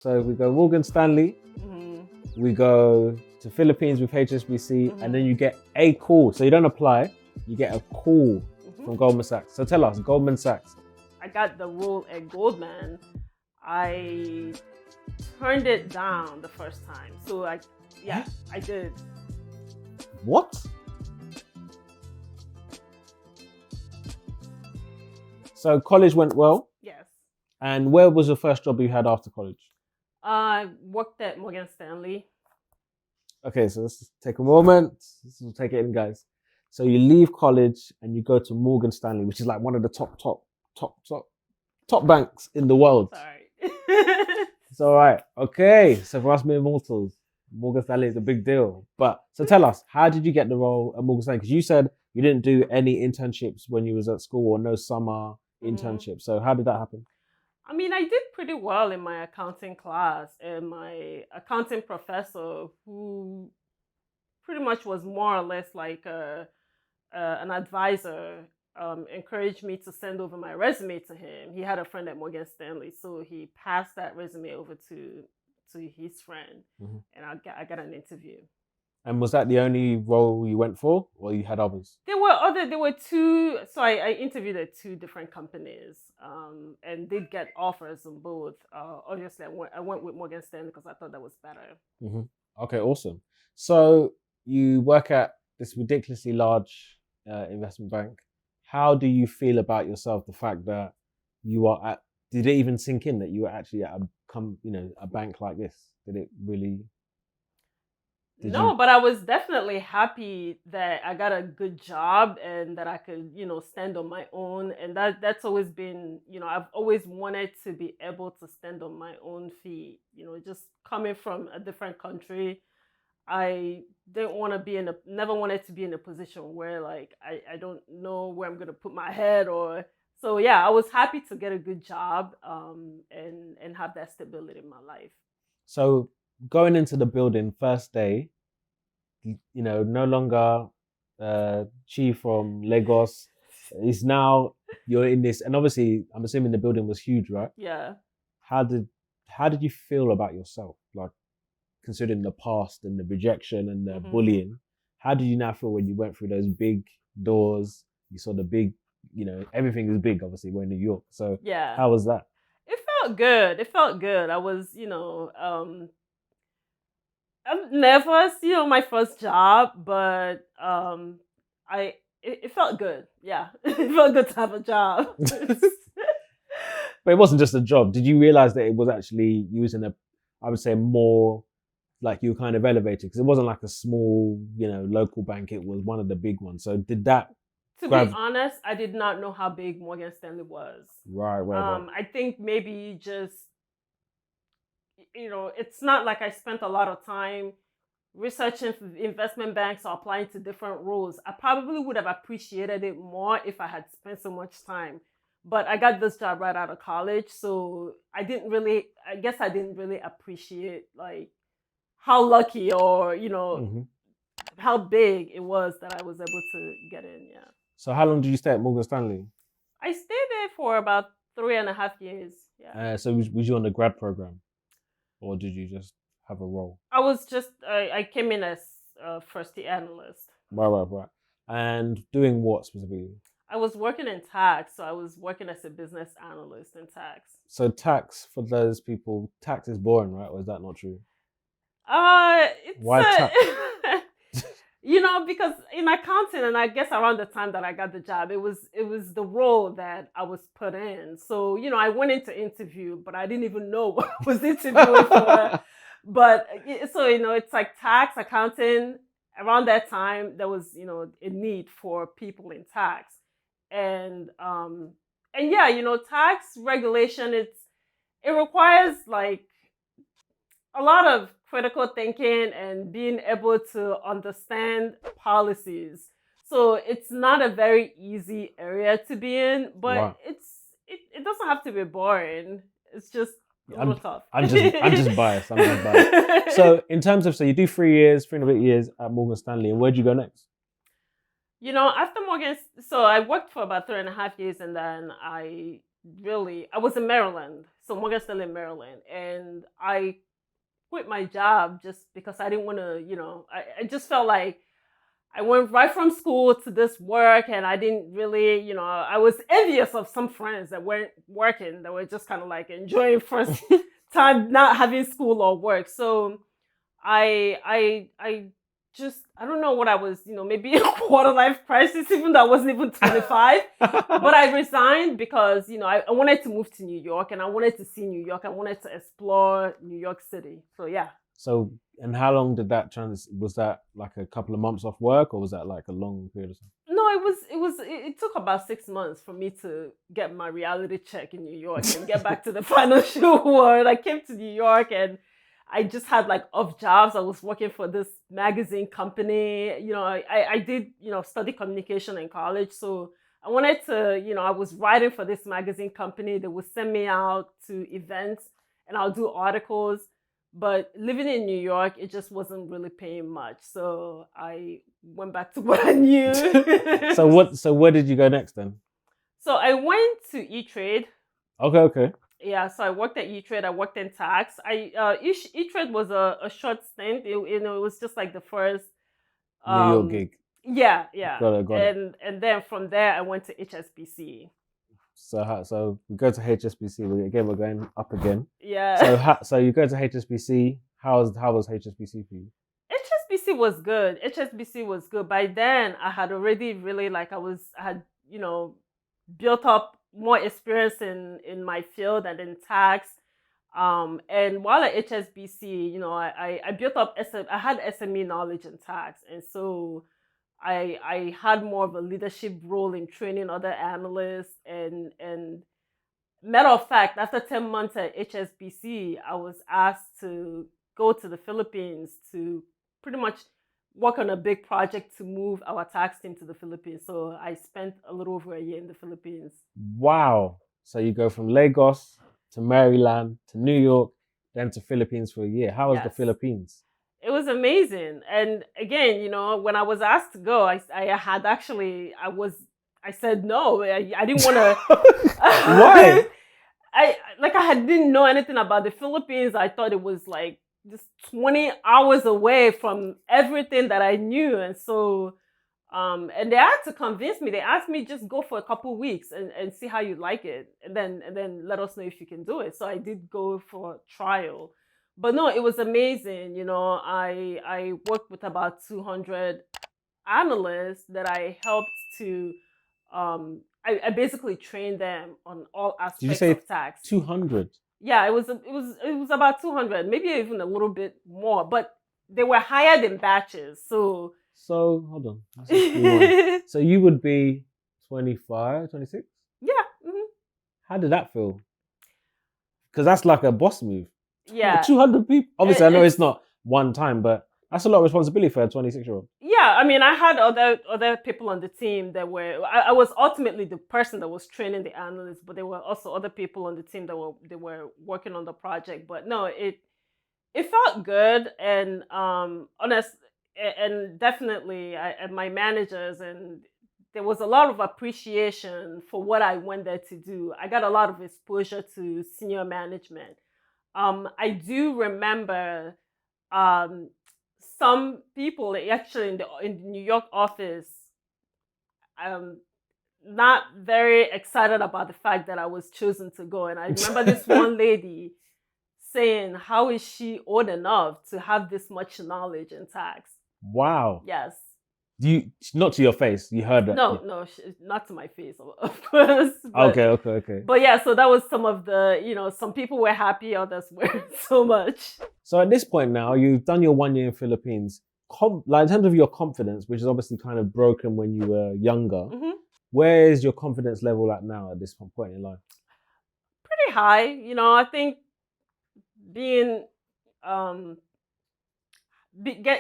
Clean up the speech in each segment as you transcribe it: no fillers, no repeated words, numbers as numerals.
So we go Morgan Stanley, we go to Philippines with HSBC, and then you get a call. So you don't apply, you get a call from Goldman Sachs. So tell us, Goldman Sachs. I got the role at Goldman. I turned it down the first time. So I did. What? So college went well. Yes. And where was your first job you had after college? I worked at Morgan Stanley. Okay, so let's just take a moment. We'll take it in, guys. So you leave college and you go to Morgan Stanley, which is like one of the top banks in the world. Sorry. It's all right. Okay, so for us mere mortals, Morgan Stanley is a big deal. But so tell us, how did you get the role at Morgan Stanley? Because you said you didn't do any internships when you was at school or no summer internships. So how did that happen? I mean, I did pretty well in my accounting class, and my accounting professor, who pretty much was more or less like an advisor, encouraged me to send over my resume to him. He had a friend at Morgan Stanley, so he passed that resume over to his friend, and I got an interview. And was that the only role you went for, or you had others? There were two. So I interviewed at two different companies, and did get offers on both. Obviously, I went with Morgan Stanley because I thought that was better. Okay, awesome. So you work at this ridiculously large investment bank. How do you feel about yourself? The fact that you are at, did it even sink in that you were actually at a bank like this? Did it really? No, but I was definitely happy that I got a good job and that I could, stand on my own. And that's always been, I've always wanted to be able to stand on my own feet. Just coming from a different country, I didn't want to never wanted to be in a position where like I don't know where I'm gonna put my head or. So yeah, I was happy to get a good job and have that stability in my life. So going into the building first day, no longer Chi from Lagos. It's now you're in this, and obviously I'm assuming the building was huge, right? Yeah. How did you feel about yourself, like considering the past and the rejection and the bullying? How did you now feel when you went through those big doors? You saw the big, everything is big. Obviously, we're in New York, so yeah. How was that? It felt good. I was, I'm nervous, my first job, but it felt good. Yeah, it felt good to have a job. But it wasn't just a job. Did you realize that it was actually using I would say more like you were kind of elevated because it wasn't like a small, local bank. It was one of the big ones. So did that? To be honest, I did not know how big Morgan Stanley was. Right. I think maybe just, it's not like I spent a lot of time researching investment banks or applying to different roles. I probably would have appreciated it more if I had spent so much time. But I got this job right out of college, so I didn't really appreciate like how lucky or, how big it was that I was able to get in. Yeah. So how long did you stay at Morgan Stanley? I stayed there for about 3.5 years. Yeah. So was you on the grad program, or did you just have a role? I came in as a first year analyst. Right. And doing what specifically? I was working in tax, so I was working as a business analyst in tax. So tax, for those people, tax is boring, right? Or is that not true? Why tax? Because in accounting, and I guess around the time that I got the job, it was the role that I was put in. So, I went into interview, but I didn't even know what I was interviewing for. But so, it's like tax, accounting. Around that time, there was, a need for people in tax. And yeah, tax regulation, it requires like a lot of critical thinking and being able to understand policies. So it's not a very easy area to be in, but wow. It doesn't have to be boring. It's just a little tough. I'm just biased. So in terms of, you do 3.5 years at Morgan Stanley, and where'd you go next? After Morgan, so I worked for about 3.5 years, and then I was in Maryland. so Morgan Stanley in Maryland, and I quit my job just because I didn't want to, I just felt like I went right from school to this work, and I didn't really, I was envious of some friends that weren't working, that were just kind of like enjoying first time not having school or work. So I just, I don't know what I was, maybe a quarter life crisis, even though I wasn't even 25. But I resigned because, I wanted to move to New York, and I wanted to see New York. I wanted to explore New York City. So yeah. So, and how long did that was that like a couple of months off work, or was that like a long period of time? No, it took about 6 months for me to get my reality check in New York and get back to the financial world. I came to New York, and I just had like off jobs. I was working for this magazine company. I did, study communication in college. So I wanted to, I was writing for this magazine company. They would send me out to events, and I'll do articles. But living in New York, it just wasn't really paying much. So I went back to what I knew. So where did you go next then? So I went to E-Trade. Okay. Yeah, so I worked at E-Trade. I worked in tax. E-Trade was a short stint. It was just like the first New York gig. Yeah. Got it. And then from there I went to HSBC. So we go to HSBC. We're going up again. Yeah. So you go to HSBC. How was HSBC for you? HSBC was good. HSBC was good. By then, I had already really I had built up more experience in my field and in tax. And while at HSBC, I built up I had SME knowledge in tax, and so I had more of a leadership role in training other analysts. And matter of fact, after 10 months at HSBC, I was asked to go to the Philippines to pretty much work on a big project to move our tax team to the Philippines. So I spent a little over a year in the Philippines. Wow. So you go from Lagos to Maryland to New York, then to Philippines for a year. How was the Philippines? It was amazing. And again, when I was asked to go, I said no. I didn't want to. Why? I didn't know anything about the Philippines. I thought it was like just 20 hours away from everything that I knew. And so, and they had to convince me. They asked me, just go for a couple weeks and see how you like it. And then let us know if you can do it. So I did go for a trial. But no, it was amazing. I worked with about 200 analysts that I helped to, I basically trained them on all aspects of tax. 200? Yeah, it was about 200, maybe even a little bit more, but they were hired in batches. So hold on. So you would be 25, 26? Yeah. Mm-hmm. How did that feel? Because that's like a boss move. Yeah. 200 people. Obviously, I know it's not one time, but that's a lot of responsibility for a 26-year-old. Yeah, I mean, I had other people on the team that were. I was ultimately the person that was training the analysts, but there were also other people on the team that were working on the project. But no, it felt good, and honest, and definitely, and my managers, and there was a lot of appreciation for what I went there to do. I got a lot of exposure to senior management. I do remember some people actually in the New York office not very excited about the fact that I was chosen to go. And I remember this one lady saying, how is she old enough to have this much knowledge in tax? Wow. Yes. Not to your face, you heard that? No, not to my face, of course. But, okay. But yeah, so that was some of the, some people were happy, others weren't so much. So at this point now, you've done your 1 year in Philippines. In terms of your confidence, which is obviously kind of broken when you were younger, mm-hmm. Where is your confidence level at now at this point in life? Pretty high. I think being...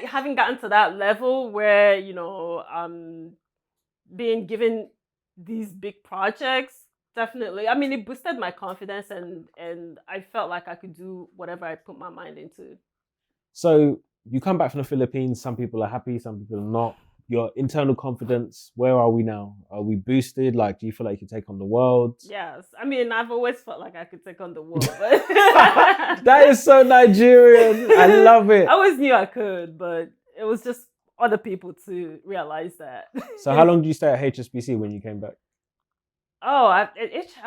having gotten to that level where being given these big projects, definitely, I mean, it boosted my confidence, and I felt like I could do whatever I put my mind into. So you come back from the Philippines, some people are happy, some people are not. your internal confidence, where are we now? Are we boosted? Like, do you feel like you can take on the world? Yes, I mean, I've always felt like I could take on the world, but That is so Nigerian. I love it. I always knew I could, but it was just other people to realize that. So how long did you stay at HSBC when you came back? Oh, I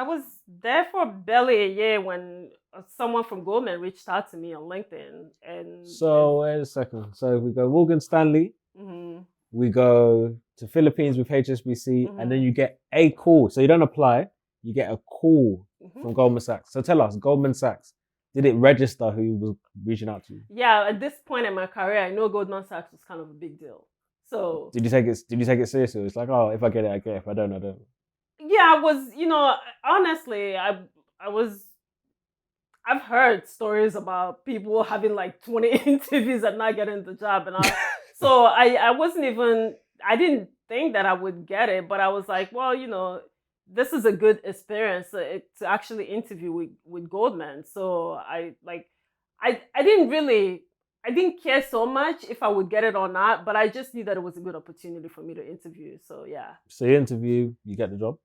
was there for barely a year when someone from Goldman reached out to me on LinkedIn, and So wait a second. So we go Morgan Stanley, Mhm. we go to Philippines with HSBC, and then Mhm. you get a call. So you don't apply, you get a call Mhm. from Goldman Sachs. So tell us, Goldman Sachs, did it register who was reaching out to you? Yeah, at this point in my career, I know Goldman Sachs was kind of a big deal. So Did you take it seriously? It's like, oh, if I get it, I get it. If I don't, I don't. yeah, I was, honestly, I was. I've heard stories about people having like 20 interviews and not getting the job, and so I wasn't even. I didn't think that I would get it, but I was like, well, this is a good experience to actually interview with Goldman. So I didn't care so much if I would get it or not, but I just knew that it was a good opportunity for me to interview. So yeah, So you interview, you get the job.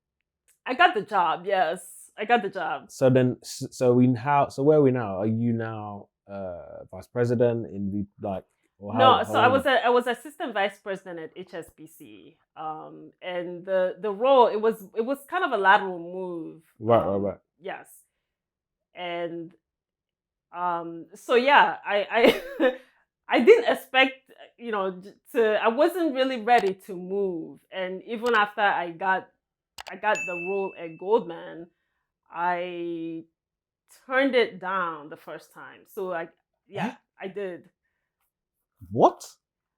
I got the job. Yes, I got the job. So then, so where are we now? Are you now vice president in the like, or No, how so are you? I was assistant vice president at HSBC. And the role, it was kind of a lateral move. Right. Yes. And so yeah, I I didn't expect, I wasn't really ready to move. And even after I got the role at Goldman, I turned it down the first time. So Eh? I did. What?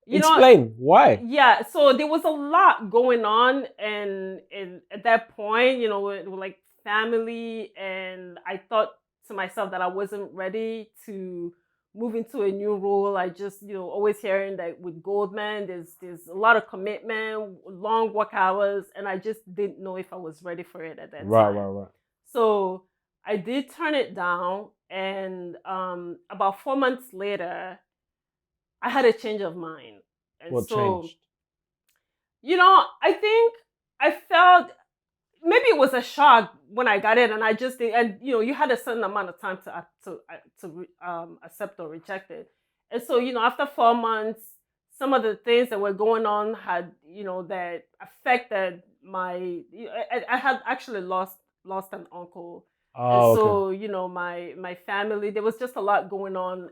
You know, Explain why. yeah, so there was a lot going on, and at that point, with like family, and I thought to myself that I wasn't ready to move into a new role. I just, always hearing that with Goldman, there's a lot of commitment, long work hours, and I just didn't know if I was ready for it at that time. Right. So I did turn it down, and about 4 months later, I had a change of mind. And What so, changed? I think I felt maybe it was a shock when I got it, and I just did, and you had a certain amount of time to accept or reject it. And so, after 4 months, some of the things that were going on had, that affected I had actually lost an uncle. And Oh, okay. so, my family, there was just a lot going on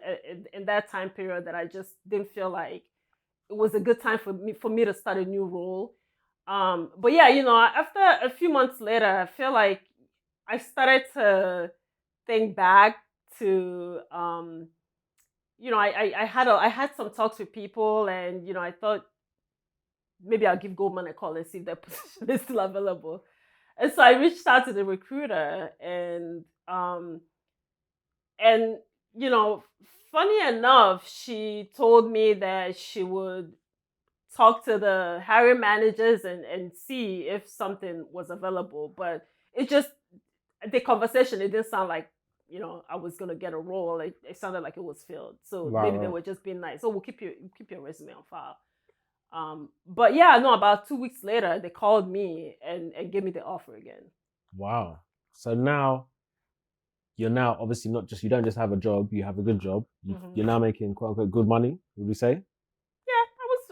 in that time period that I just didn't feel like it was a good time for me to start a new role. But yeah, after a few months later, I feel like I started to think back to, I had some talks with people, and I thought maybe I'll give Goldman a call and see if that position is still available. And so I reached out to the recruiter, and funny enough, she told me that she would talk to the hiring managers and see if something was available. But it just, the conversation, it didn't sound like, I was gonna get a role. It sounded like it was filled. So maybe they Right. were just being nice. So we'll keep your resume on file. But yeah, no, about 2 weeks later, they called me and gave me the offer again. Wow. So now you're now obviously not just, you don't just have a job, you have a good job. Mhm. You're now making quote unquote good money, would we say? Yeah,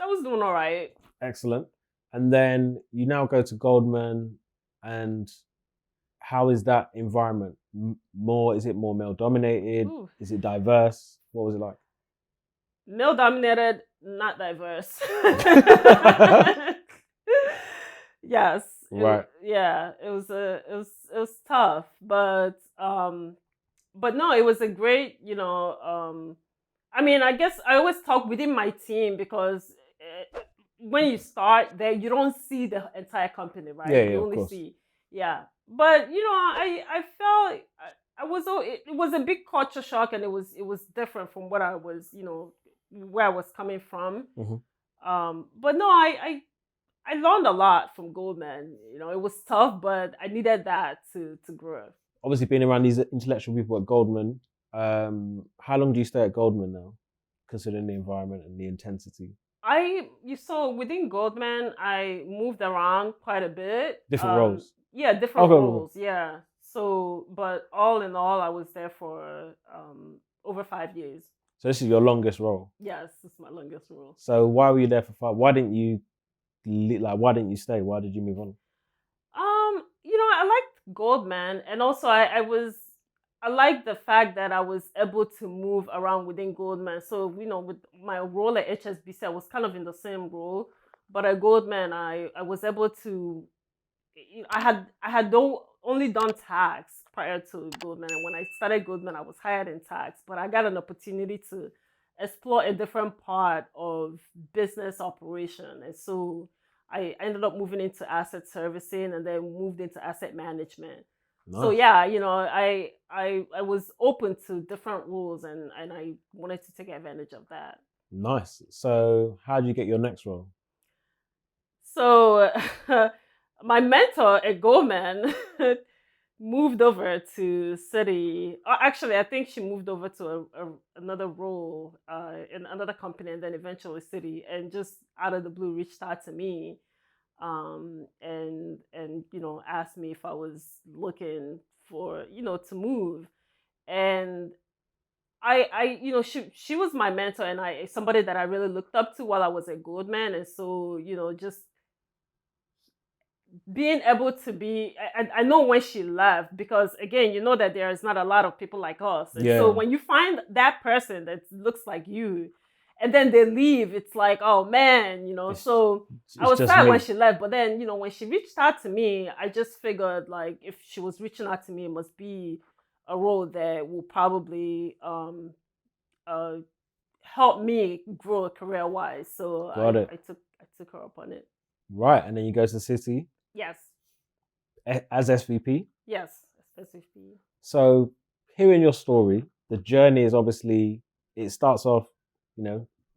I was doing all right. Excellent. And then you now go to Goldman, and how is that environment? Is it more male dominated? Ooh. Is it diverse? What was it like? Male dominated, not diverse. Yes. Right. Yeah, it was tough, but no, it was a great, I mean, I guess I always talk within my team because when you start there, you don't see the entire company, right? Yeah, You of only course. see, yeah. But I felt I was it was a big culture shock, and it was different from what I was, where I was coming from. Mhm. But no, I learned a lot from Goldman. It was tough, but I needed that to grow. Obviously, being around these intellectual people at Goldman, how long do you stay at Goldman now, considering the environment and the intensity? You saw within Goldman, I moved around quite a bit. Different roles. Yeah, different Okay. roles. Yeah. So, but all in all, I was there for over 5 years. So this is your longest role. Yes, it's my longest role. So why were you there for 5? Why didn't you why didn't you stay? Why did you move on? I liked Goldman, and also I liked the fact that I was able to move around within Goldman. So, with my role at HSBC, I was kind of in the same role, but at Goldman, I was able to, I had only done tax prior to Goldman, and when I started Goldman, I was hired in tax, but I got an opportunity to explore a different part of business operation, and so I ended up moving into asset servicing and then moved into asset management. So Nice. yeah, I was open to different roles, and I wanted to take advantage of that. Nice. So how did you get your next role? So my mentor at Goldman moved over to City. Actually, I think she moved over to another role in another company, and then eventually City, and just out of the blue reached out to me, and asked me if I was looking for to move. And she was my mentor, and somebody that I really looked up to while I was at Goldman. And so just being able to be, I know when she left, because again, that there is not a lot of people like us. And Yeah. so when you find that person that looks like you, and then they leave, it's like, oh man, so I was just sad me. when she left. But then, when she reached out to me, I just figured, like, if she was reaching out to me, it must be a role that will probably help me grow career wise. So Got it. I took her up on it. Right, and then you go to City Yes. as SVP. Yes, SVP. So hearing your story, the journey is obviously, it starts off,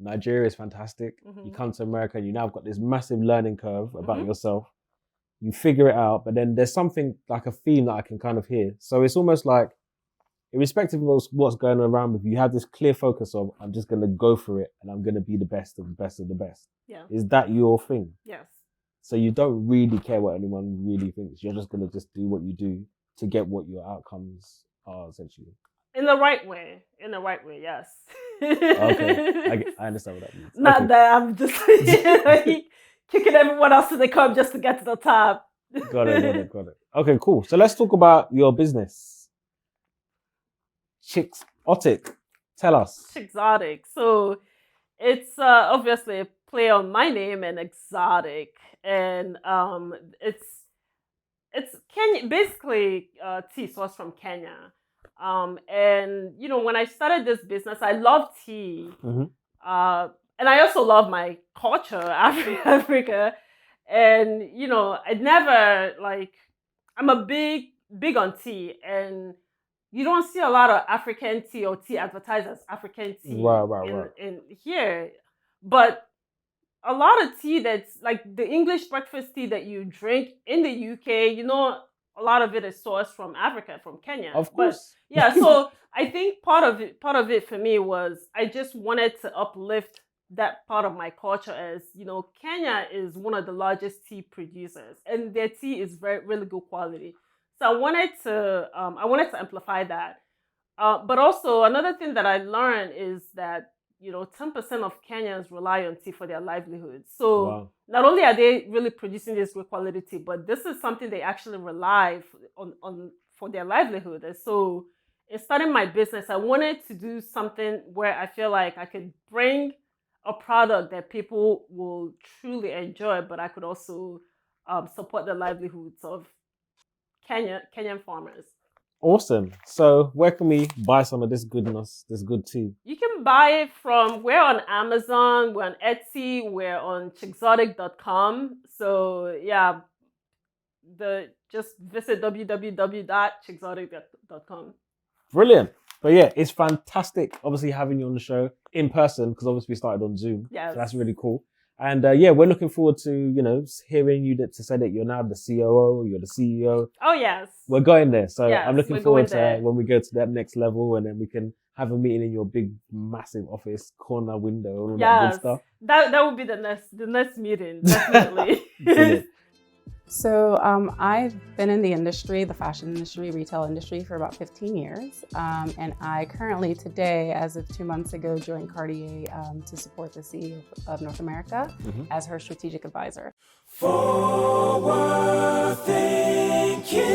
Nigeria is fantastic. Mm-hmm. You come to America, you now have got this massive learning curve about Mm-hmm. yourself. You figure it out, but then there's something like a theme that I can kind of hear. So it's almost like, irrespective of what's going around with you, you have this clear focus of, I'm just going to go for it and I'm going to be the best of the best of the best. Yeah. Is that your thing? Yes. So you don't really care what anyone really thinks. You're just going to just do what you do to get what your outcomes are, essentially. In the right way. In the right way, yes. Okay. I understand what that means. Not that I'm just kicking everyone else to the curb just to get to the top. Got it. Okay, cool. So let's talk about your business. Chixotic. Tell us. Chixotic. So it's obviously a play on my name and exotic. And it's Kenya, basically tea sourced from Kenya. And when I started this business, I love tea. Mm-hmm. And I also love my culture, Africa. And I never I'm a big on tea, and you don't see a lot of African tea or tea advertised as African tea in here. But a lot of tea that's like the English breakfast tea that you drink in the UK, a lot of it is sourced from Africa, from Kenya. Of course. But, yeah, so I think part of it for me was I just wanted to uplift that part of my culture, as Kenya is one of the largest tea producers, and their tea is really good quality. So I wanted to amplify that. But also another thing that I learned is that 10% of Kenyans rely on tea for their livelihood. So Wow. Not only are they really producing this good quality tea, but this is something they actually rely on for their livelihood. And so in starting my business, I wanted to do something where I feel like I could bring a product that people will truly enjoy, but I could also support the livelihoods of Kenyan farmers. Awesome. So where can we buy some of this goodness, this good tea? You can buy it we're on Amazon, we're on Etsy, we're on chixotic.com. So yeah, just visit www.chixotic.com. Brilliant. But yeah, it's fantastic obviously having you on the show in person, because obviously we started on Zoom. Yes. So that's really cool. And yeah, we're looking forward to, you know, hearing you to say that you're now the COO, you're the CEO. Oh, yes. We're going there. So Yes, I'm looking we're forward going to there. when we go to that next level, and then we can have a meeting in your big, massive office, corner window, all that good Yes. stuff. That would be the next meeting, definitely. Brilliant. So I've been in the industry, the fashion industry, retail industry for about 15 years. And I currently today, as of 2 months ago, joined Cartier to support the CEO of North America as her strategic advisor. Forward thinking.